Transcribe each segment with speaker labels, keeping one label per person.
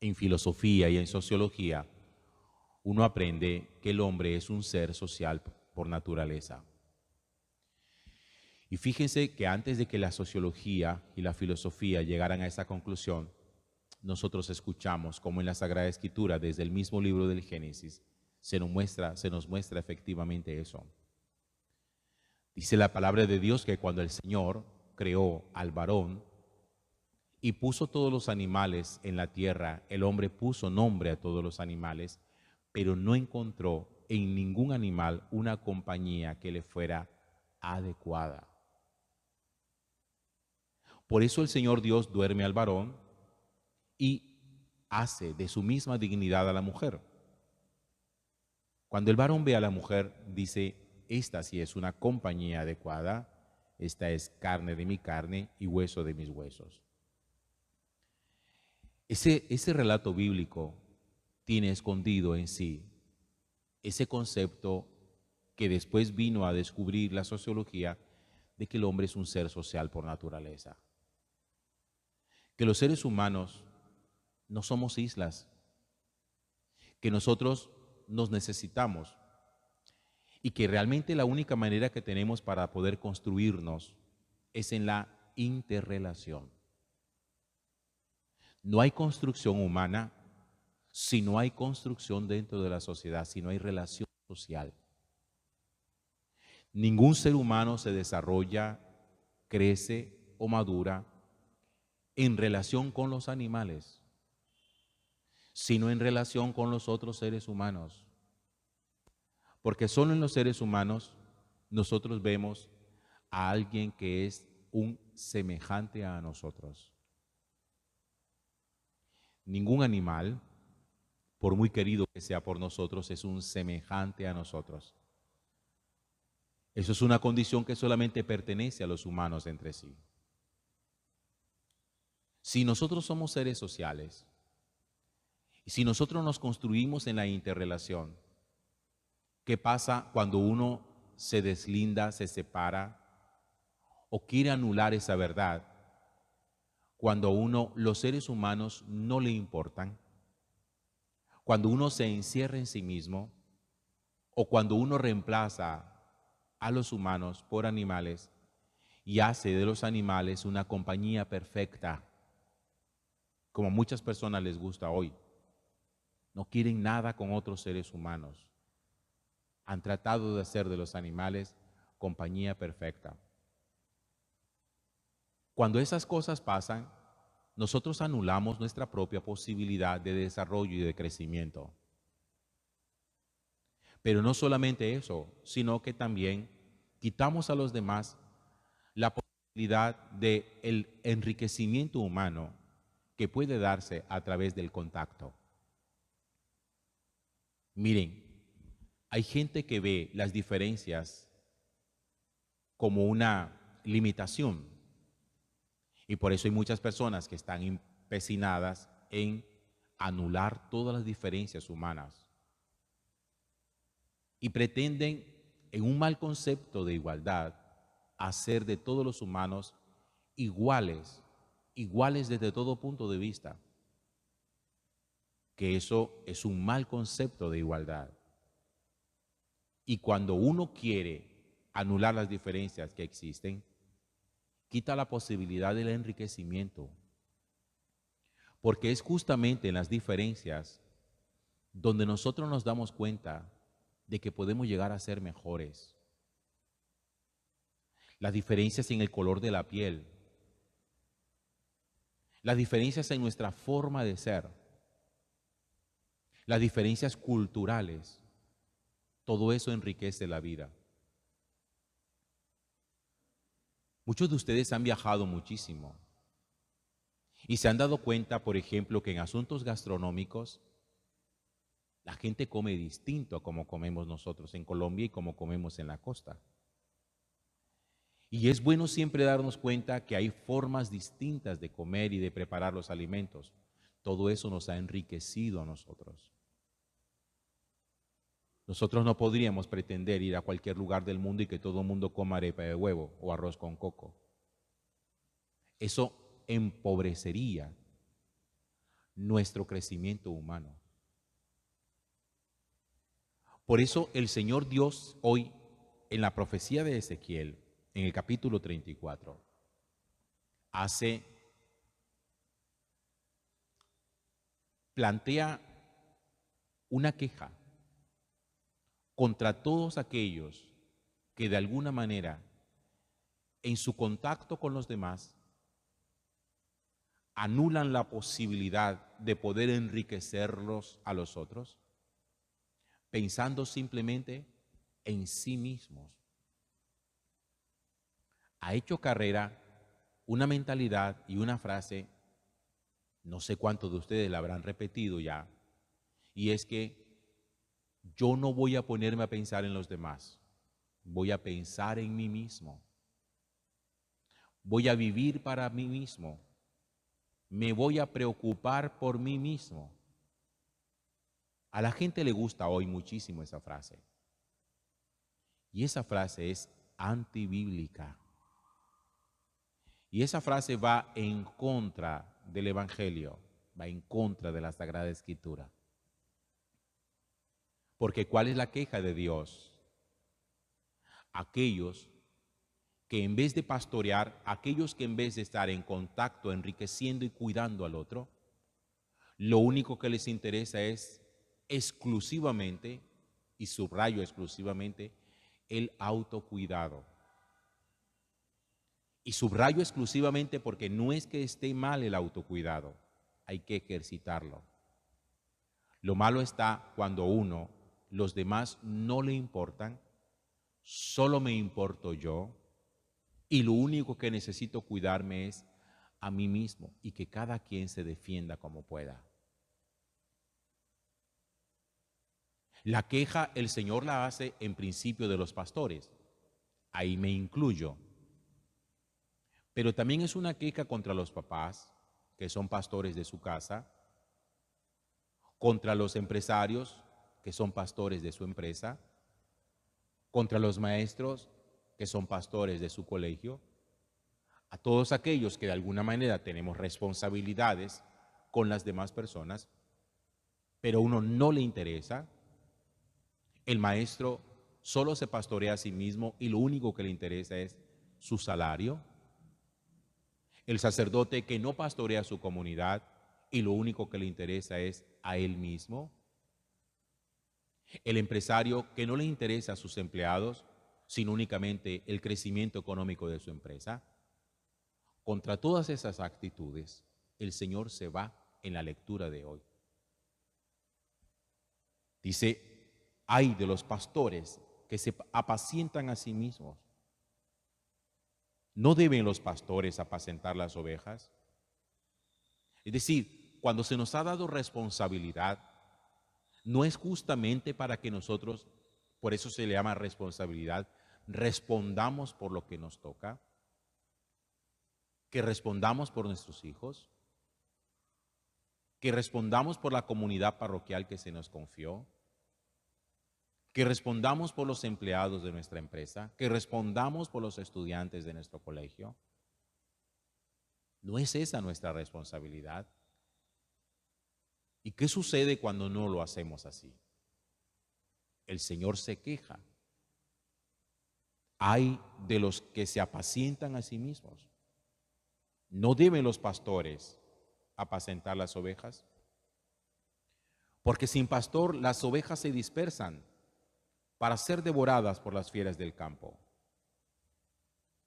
Speaker 1: en filosofía y en sociología, uno aprende que el hombre es un ser social por naturaleza. Y fíjense que antes de que la sociología y la filosofía llegaran a esa conclusión, nosotros escuchamos como en la Sagrada Escritura, desde el mismo libro del Génesis, se nos muestra efectivamente eso. Dice la palabra de Dios que cuando el Señor creó al varón y puso todos los animales en la tierra, el hombre puso nombre a todos los animales, pero no encontró en ningún animal una compañía que le fuera adecuada. Por eso el Señor Dios duerme al varón y hace de su misma dignidad a la mujer. Cuando el varón ve a la mujer, dice, esta sí es una compañía adecuada, esta es carne de mi carne y hueso de mis huesos. Ese relato bíblico tiene escondido en sí ese concepto que después vino a descubrir la sociología de que el hombre es un ser social por naturaleza. Que los seres humanos no somos islas, que nosotros nos necesitamos y que realmente la única manera que tenemos para poder construirnos es en la interrelación. No hay construcción humana si no hay construcción dentro de la sociedad, si no hay relación social. Ningún ser humano se desarrolla, crece o madura en relación con los animales, sino en relación con los otros seres humanos. Porque solo en los seres humanos nosotros vemos a alguien que es un semejante a nosotros. Ningún animal, por muy querido que sea por nosotros, es un semejante a nosotros. Eso es una condición que solamente pertenece a los humanos entre sí. Si nosotros somos seres sociales, y si nosotros nos construimos en la interrelación, ¿qué pasa cuando uno se deslinda, se separa o quiere anular esa verdad? Cuando los seres humanos no le importan, cuando uno se encierra en sí mismo o cuando uno reemplaza a los humanos por animales y hace de los animales una compañía perfecta, como a muchas personas les gusta hoy. No quieren nada con otros seres humanos. Han tratado de hacer de los animales compañía perfecta. Cuando esas cosas pasan, nosotros anulamos nuestra propia posibilidad de desarrollo y de crecimiento. Pero no solamente eso, sino que también quitamos a los demás la posibilidad del enriquecimiento humano que puede darse a través del contacto. Miren, hay gente que ve las diferencias como una limitación y por eso hay muchas personas que están empecinadas en anular todas las diferencias humanas y pretenden, en un mal concepto de igualdad, hacer de todos los humanos iguales desde todo punto de vista, que eso es un mal concepto de igualdad. Y cuando uno quiere anular las diferencias que existen, quita la posibilidad del enriquecimiento, porque es justamente en las diferencias donde nosotros nos damos cuenta de que podemos llegar a ser mejores. Las diferencias en el color de la piel, las diferencias en nuestra forma de ser, las diferencias culturales, todo eso enriquece la vida. Muchos de ustedes han viajado muchísimo y se han dado cuenta, por ejemplo, que en asuntos gastronómicos la gente come distinto a como comemos nosotros en Colombia y como comemos en la costa. Y es bueno siempre darnos cuenta que hay formas distintas de comer y de preparar los alimentos. Todo eso nos ha enriquecido a nosotros. Nosotros no podríamos pretender ir a cualquier lugar del mundo y que todo el mundo coma arepa de huevo o arroz con coco. Eso empobrecería nuestro crecimiento humano. Por eso el Señor Dios hoy, en la profecía de Ezequiel, en el capítulo 34, plantea una queja contra todos aquellos que de alguna manera en su contacto con los demás anulan la posibilidad de poder enriquecerlos a los otros, pensando simplemente en sí mismos. Ha hecho carrera una mentalidad y una frase, no sé cuántos de ustedes la habrán repetido ya, y es que yo no voy a ponerme a pensar en los demás, voy a pensar en mí mismo. Voy a vivir para mí mismo. Me voy a preocupar por mí mismo. A la gente le gusta hoy muchísimo esa frase. Y esa frase es antibíblica. Y esa frase va en contra del Evangelio, va en contra de la Sagrada Escritura. Porque ¿cuál es la queja de Dios? Aquellos que en vez de pastorear, aquellos que en vez de estar en contacto, enriqueciendo y cuidando al otro, lo único que les interesa es exclusivamente, y subrayo exclusivamente, el autocuidado. Y subrayo exclusivamente porque no es que esté mal el autocuidado, hay que ejercitarlo. Lo malo está cuando uno, los demás no le importan, solo me importo yo, y lo único que necesito cuidarme es a mí mismo y que cada quien se defienda como pueda. La queja el Señor la hace en principio de los pastores, ahí me incluyo. Pero también es una queja contra los papás, que son pastores de su casa, contra los empresarios, que son pastores de su empresa, contra los maestros, que son pastores de su colegio, a todos aquellos que de alguna manera tenemos responsabilidades con las demás personas, pero a uno no le interesa. El maestro solo se pastorea a sí mismo y lo único que le interesa es su salario. El sacerdote que no pastorea a su comunidad y lo único que le interesa es a él mismo. El empresario que no le interesa a sus empleados, sino únicamente el crecimiento económico de su empresa. Contra todas esas actitudes, el Señor se va en la lectura de hoy. Dice, ay de los pastores que se apacientan a sí mismos. ¿No deben los pastores apacentar las ovejas? Es decir, cuando se nos ha dado responsabilidad, no es justamente para que nosotros, por eso se le llama responsabilidad, respondamos por lo que nos toca, que respondamos por nuestros hijos, que respondamos por la comunidad parroquial que se nos confió, que respondamos por los empleados de nuestra empresa, que respondamos por los estudiantes de nuestro colegio. ¿No es esa nuestra responsabilidad? ¿Y qué sucede cuando no lo hacemos así? El Señor se queja. Hay de los que se apacientan a sí mismos. ¿No deben los pastores apacentar las ovejas? Porque sin pastor las ovejas se dispersan para ser devoradas por las fieras del campo.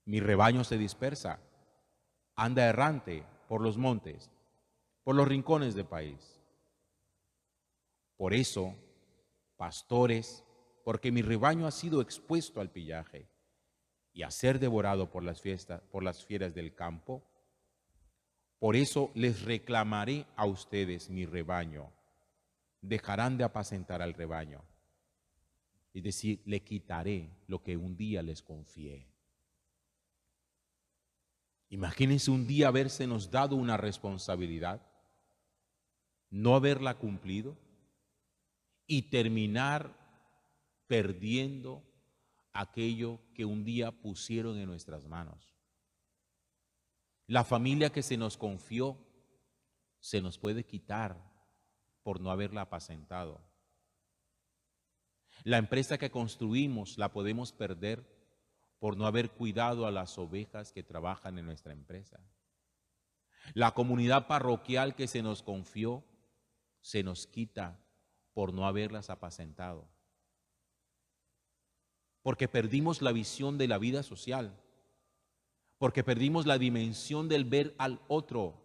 Speaker 1: Mi rebaño se dispersa, anda errante por los montes, por los rincones del país. Por eso, pastores, porque mi rebaño ha sido expuesto al pillaje y a ser devorado por las fieras del campo, por eso les reclamaré a ustedes mi rebaño. Dejarán de apacentar al rebaño. Es decir, le quitaré lo que un día les confié. Imagínense un día habérsenos dado una responsabilidad, no haberla cumplido y terminar perdiendo aquello que un día pusieron en nuestras manos. La familia que se nos confió se nos puede quitar por no haberla apacentado. La empresa que construimos la podemos perder por no haber cuidado a las ovejas que trabajan en nuestra empresa. La comunidad parroquial que se nos confió se nos quita por no haberlas apacentado. Porque perdimos la visión de la vida social, porque perdimos la dimensión del ver al otro,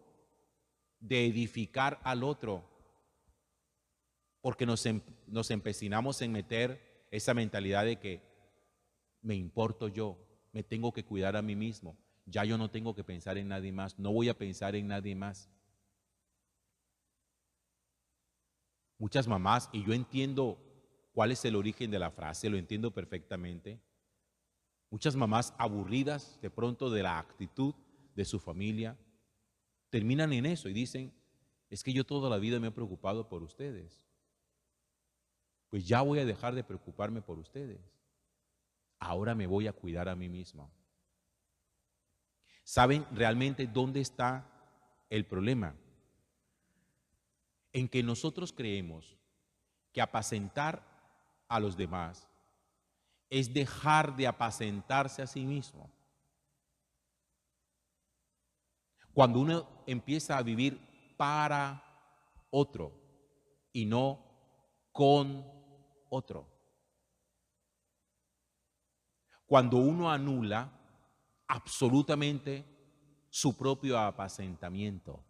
Speaker 1: de edificar al otro, porque nos empecinamos en meter esa mentalidad de que me importo yo, me tengo que cuidar a mí mismo, ya yo no tengo que pensar en nadie más, no voy a pensar en nadie más. Muchas mamás, y yo entiendo cuál es el origen de la frase, lo entiendo perfectamente. Muchas mamás aburridas de pronto de la actitud de su familia, terminan en eso y dicen, es que yo toda la vida me he preocupado por ustedes. Pues ya voy a dejar de preocuparme por ustedes. Ahora me voy a cuidar a mí mismo. ¿Saben realmente dónde está el problema? En que nosotros creemos que apacentar a los demás es dejar de apacentarse a sí mismo. Cuando uno empieza a vivir para otro y no con otro. Cuando uno anula absolutamente su propio apacentamiento,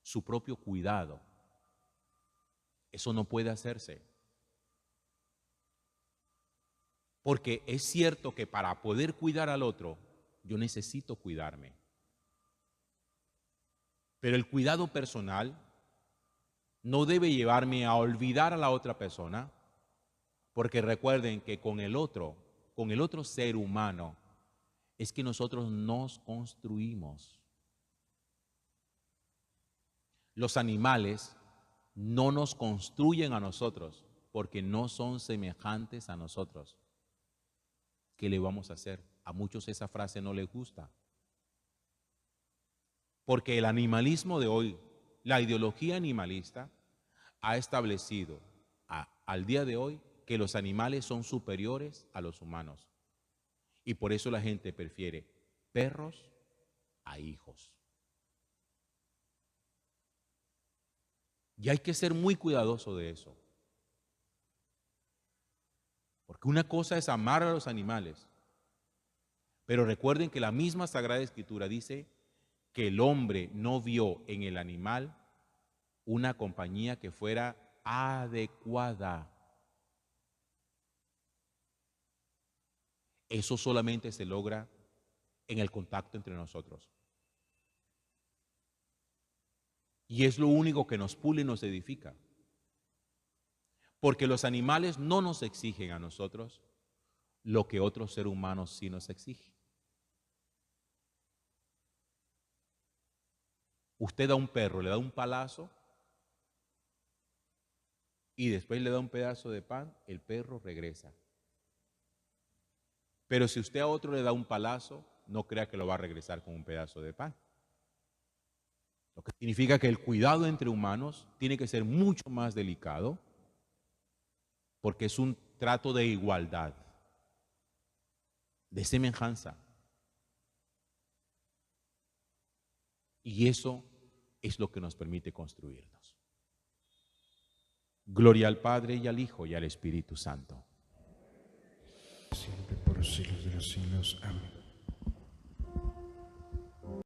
Speaker 1: su propio cuidado, eso no puede hacerse. Porque es cierto que para poder cuidar al otro, yo necesito cuidarme. Pero el cuidado personal no debe llevarme a olvidar a la otra persona, porque recuerden que con el otro ser humano, es que nosotros nos construimos. Los animales no nos construyen a nosotros porque no son semejantes a nosotros. ¿Qué le vamos a hacer? A muchos esa frase no les gusta. Porque el animalismo de hoy, la ideología animalista, ha establecido al día de hoy que los animales son superiores a los humanos. Y por eso la gente prefiere perros a hijos. Y hay que ser muy cuidadoso de eso. Porque una cosa es amar a los animales, pero recuerden que la misma Sagrada Escritura dice que el hombre no vio en el animal una compañía que fuera adecuada. Eso solamente se logra en el contacto entre nosotros. Y es lo único que nos pule y nos edifica. Porque los animales no nos exigen a nosotros lo que otros seres humanos sí nos exigen. Usted a un perro le da un palazo y después le da un pedazo de pan, el perro regresa. Pero si usted a otro le da un palazo, no crea que lo va a regresar con un pedazo de pan. Lo que significa que el cuidado entre humanos tiene que ser mucho más delicado porque es un trato de igualdad, de semejanza. Y eso es lo que nos permite construirnos. Gloria al Padre y al Hijo y al Espíritu Santo.
Speaker 2: Siempre por los siglos de los siglos. Amén.